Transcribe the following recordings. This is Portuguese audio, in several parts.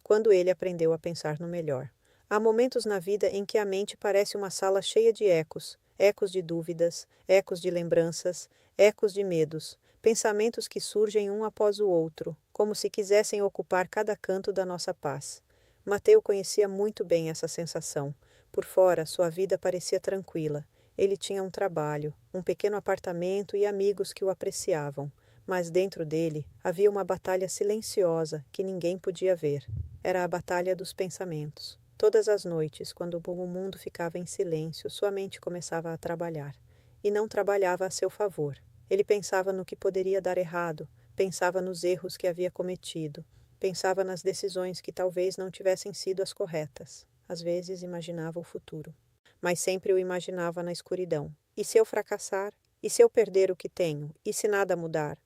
quando ele aprendeu a pensar no melhor. Há momentos na vida em que a mente parece uma sala cheia de ecos, ecos de dúvidas, ecos de lembranças, ecos de medos, pensamentos que surgem um após o outro, como se quisessem ocupar cada canto da nossa paz. Mateu conhecia muito bem essa sensação. Por fora, sua vida parecia tranquila. Ele tinha um trabalho, um pequeno apartamento e amigos que o apreciavam. Mas dentro dele havia uma batalha silenciosa que ninguém podia ver. Era a batalha dos pensamentos. Todas as noites, quando o mundo ficava em silêncio, sua mente começava a trabalhar. E não trabalhava a seu favor. Ele pensava no que poderia dar errado, pensava nos erros que havia cometido, pensava nas decisões que talvez não tivessem sido as corretas. Às vezes imaginava o futuro. Mas sempre o imaginava na escuridão. E se eu fracassar? E se eu perder o que tenho? E se nada mudar?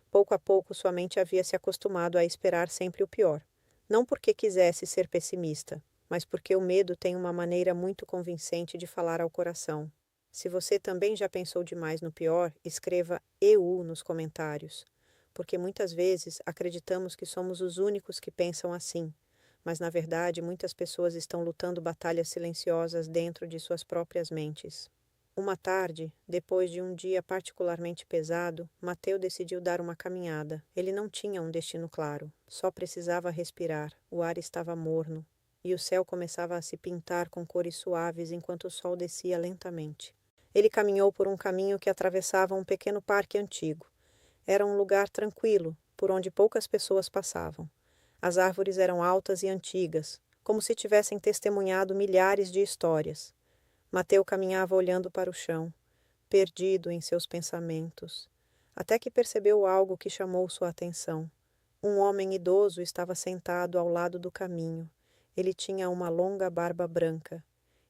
Pouco a pouco sua mente havia se acostumado a esperar sempre o pior. Não porque quisesse ser pessimista, mas porque o medo tem uma maneira muito convincente de falar ao coração. Se você também já pensou demais no pior, escreva EU nos comentários, porque muitas vezes acreditamos que somos os únicos que pensam assim, mas na verdade muitas pessoas estão lutando batalhas silenciosas dentro de suas próprias mentes. Uma tarde, depois de um dia particularmente pesado, Mateu decidiu dar uma caminhada. Ele não tinha um destino claro, só precisava respirar. O ar estava morno e o céu começava a se pintar com cores suaves enquanto o sol descia lentamente. Ele caminhou por um caminho que atravessava um pequeno parque antigo. Era um lugar tranquilo, por onde poucas pessoas passavam. As árvores eram altas e antigas, como se tivessem testemunhado milhares de histórias. Mateu caminhava olhando para o chão, perdido em seus pensamentos, até que percebeu algo que chamou sua atenção. Um homem idoso estava sentado ao lado do caminho. Ele tinha uma longa barba branca,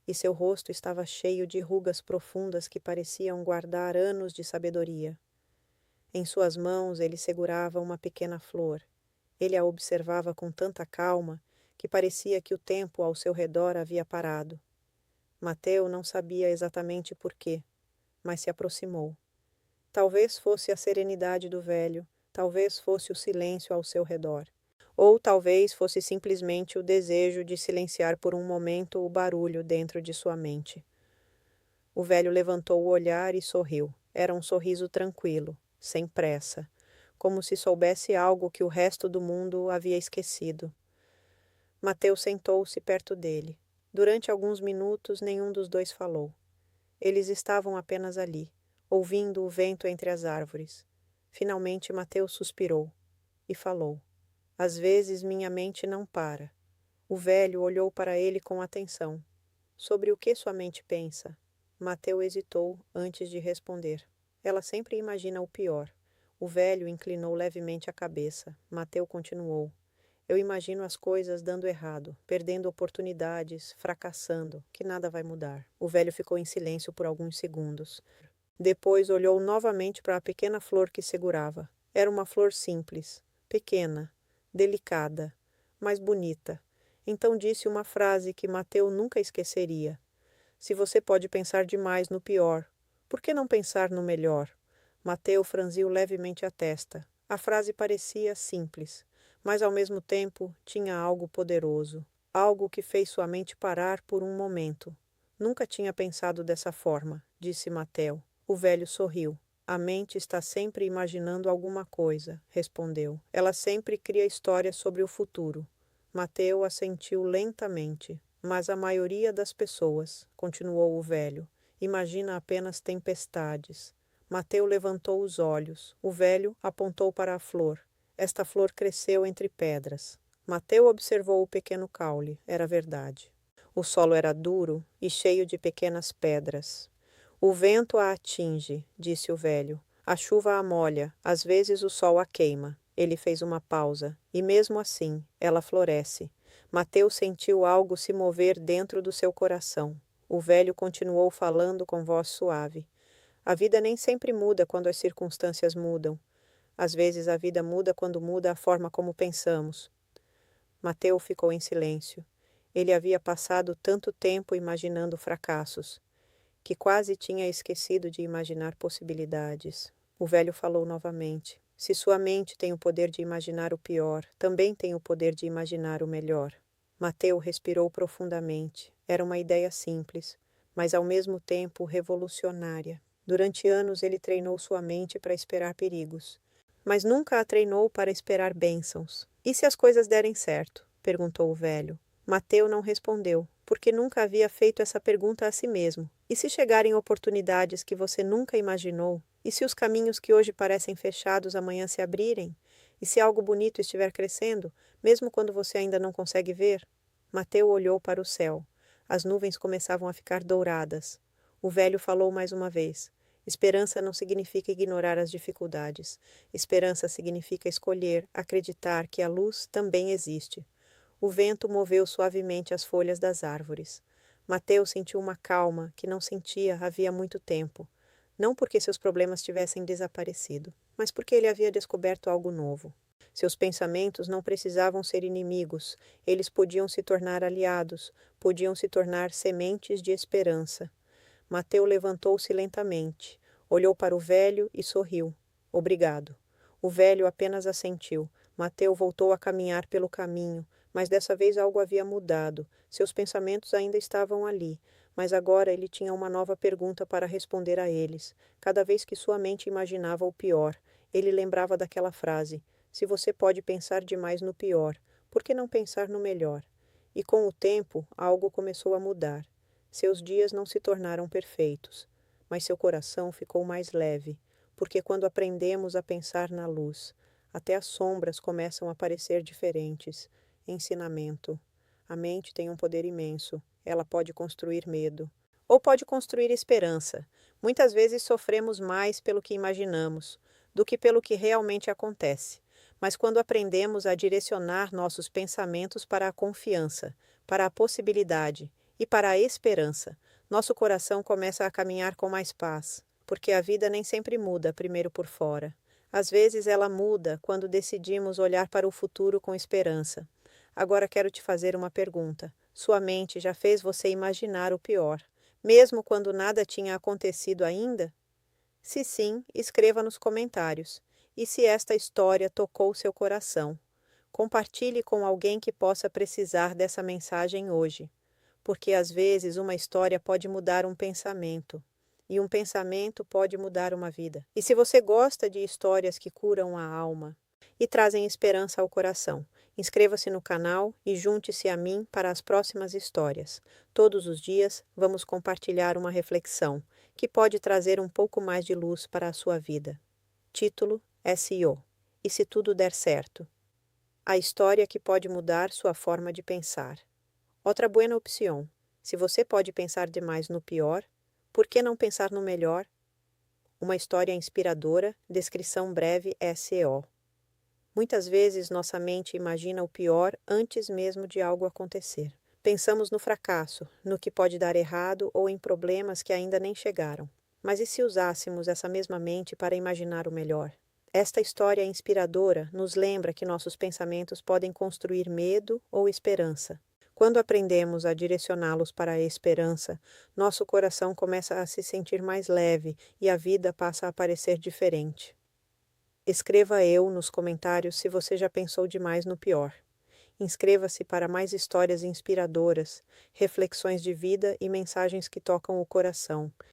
e seu rosto estava cheio de rugas profundas que pareciam guardar anos de sabedoria. Em suas mãos ele segurava uma pequena flor. Ele a observava com tanta calma que parecia que o tempo ao seu redor havia parado. Mateu não sabia exatamente por quê, mas se aproximou. Talvez fosse a serenidade do velho, talvez fosse o silêncio ao seu redor, ou talvez fosse simplesmente o desejo de silenciar por um momento o barulho dentro de sua mente. O velho levantou o olhar e sorriu. Era um sorriso tranquilo, sem pressa, como se soubesse algo que o resto do mundo havia esquecido. Mateu sentou-se perto dele. Durante alguns minutos, nenhum dos dois falou. Eles estavam apenas ali, ouvindo o vento entre as árvores. Finalmente, Mateu suspirou e falou: Às vezes minha mente não para. O velho olhou para ele com atenção. Sobre o que sua mente pensa? Mateu hesitou antes de responder. Ela sempre imagina o pior. O velho inclinou levemente a cabeça. Mateu continuou. Eu imagino as coisas dando errado, perdendo oportunidades, fracassando, que nada vai mudar. O velho ficou em silêncio por alguns segundos. Depois olhou novamente para a pequena flor que segurava. Era uma flor simples, pequena, delicada, mas bonita. Então disse uma frase que Mateu nunca esqueceria. Se você pode pensar demais no pior, por que não pensar no melhor? Mateu franziu levemente a testa. A frase parecia simples, mas ao mesmo tempo tinha algo poderoso, algo que fez sua mente parar por um momento. Nunca tinha pensado dessa forma, disse Mateu. O velho sorriu. A mente está sempre imaginando alguma coisa, respondeu. Ela sempre cria histórias sobre o futuro. Mateu assentiu lentamente. Mas a maioria das pessoas, continuou o velho, imagina apenas tempestades. Mateu levantou os olhos. O velho apontou para a flor. Esta flor cresceu entre pedras. Mateu observou o pequeno caule. Era verdade. O solo era duro e cheio de pequenas pedras. O vento a atinge, disse o velho. A chuva a molha, às vezes o sol a queima. Ele fez uma pausa. E mesmo assim, ela floresce. Mateu sentiu algo se mover dentro do seu coração. O velho continuou falando com voz suave. A vida nem sempre muda quando as circunstâncias mudam. Às vezes a vida muda quando muda a forma como pensamos. Mateu ficou em silêncio. Ele havia passado tanto tempo imaginando fracassos, que quase tinha esquecido de imaginar possibilidades. O velho falou novamente. Se sua mente tem o poder de imaginar o pior, também tem o poder de imaginar o melhor. Mateu respirou profundamente. Era uma ideia simples, mas ao mesmo tempo revolucionária. Durante anos ele treinou sua mente para esperar perigos, mas nunca a treinou para esperar bênçãos. E se as coisas derem certo? Perguntou o velho. Mateu não respondeu, porque nunca havia feito essa pergunta a si mesmo. E se chegarem oportunidades que você nunca imaginou? E se os caminhos que hoje parecem fechados amanhã se abrirem? E se algo bonito estiver crescendo, mesmo quando você ainda não consegue ver? Mateu olhou para o céu. As nuvens começavam a ficar douradas. O velho falou mais uma vez. Esperança não significa ignorar as dificuldades. Esperança significa escolher, acreditar que a luz também existe. O vento moveu suavemente as folhas das árvores. Mateu sentiu uma calma que não sentia havia muito tempo. Não porque seus problemas tivessem desaparecido, mas porque ele havia descoberto algo novo. Seus pensamentos não precisavam ser inimigos, eles podiam se tornar aliados, podiam se tornar sementes de esperança. Mateu levantou-se lentamente, olhou para o velho e sorriu. Obrigado. O velho apenas assentiu. Mateu voltou a caminhar pelo caminho, mas dessa vez algo havia mudado. Seus pensamentos ainda estavam ali, mas agora ele tinha uma nova pergunta para responder a eles. Cada vez que sua mente imaginava o pior, ele lembrava daquela frase: se você pode pensar demais no pior, por que não pensar no melhor? E com o tempo, algo começou a mudar. Seus dias não se tornaram perfeitos, mas seu coração ficou mais leve, porque quando aprendemos a pensar na luz, até as sombras começam a parecer diferentes. Ensinamento. A mente tem um poder imenso. Ela pode construir medo. Ou pode construir esperança. Muitas vezes sofremos mais pelo que imaginamos do que pelo que realmente acontece. Mas quando aprendemos a direcionar nossos pensamentos para a confiança, para a possibilidade e para a esperança, nosso coração começa a caminhar com mais paz, porque a vida nem sempre muda primeiro por fora. Às vezes ela muda quando decidimos olhar para o futuro com esperança. Agora quero te fazer uma pergunta. Sua mente já fez você imaginar o pior, mesmo quando nada tinha acontecido ainda? Se sim, escreva nos comentários. E se esta história tocou seu coração? Compartilhe com alguém que possa precisar dessa mensagem hoje, porque às vezes uma história pode mudar um pensamento, e um pensamento pode mudar uma vida. E se você gosta de histórias que curam a alma e trazem esperança ao coração, inscreva-se no canal e junte-se a mim para as próximas histórias. Todos os dias vamos compartilhar uma reflexão que pode trazer um pouco mais de luz para a sua vida. Título: SEO. E se tudo der certo? A história que pode mudar sua forma de pensar. Outra buena opção. Se você pode pensar demais no pior, por que não pensar no melhor? Uma história inspiradora, descrição breve SEO. Muitas vezes nossa mente imagina o pior antes mesmo de algo acontecer. Pensamos no fracasso, no que pode dar errado ou em problemas que ainda nem chegaram. Mas e se usássemos essa mesma mente para imaginar o melhor? Esta história inspiradora nos lembra que nossos pensamentos podem construir medo ou esperança. Quando aprendemos a direcioná-los para a esperança, nosso coração começa a se sentir mais leve e a vida passa a parecer diferente. Escreva eu nos comentários se você já pensou demais no pior. Inscreva-se para mais histórias inspiradoras, reflexões de vida e mensagens que tocam o coração.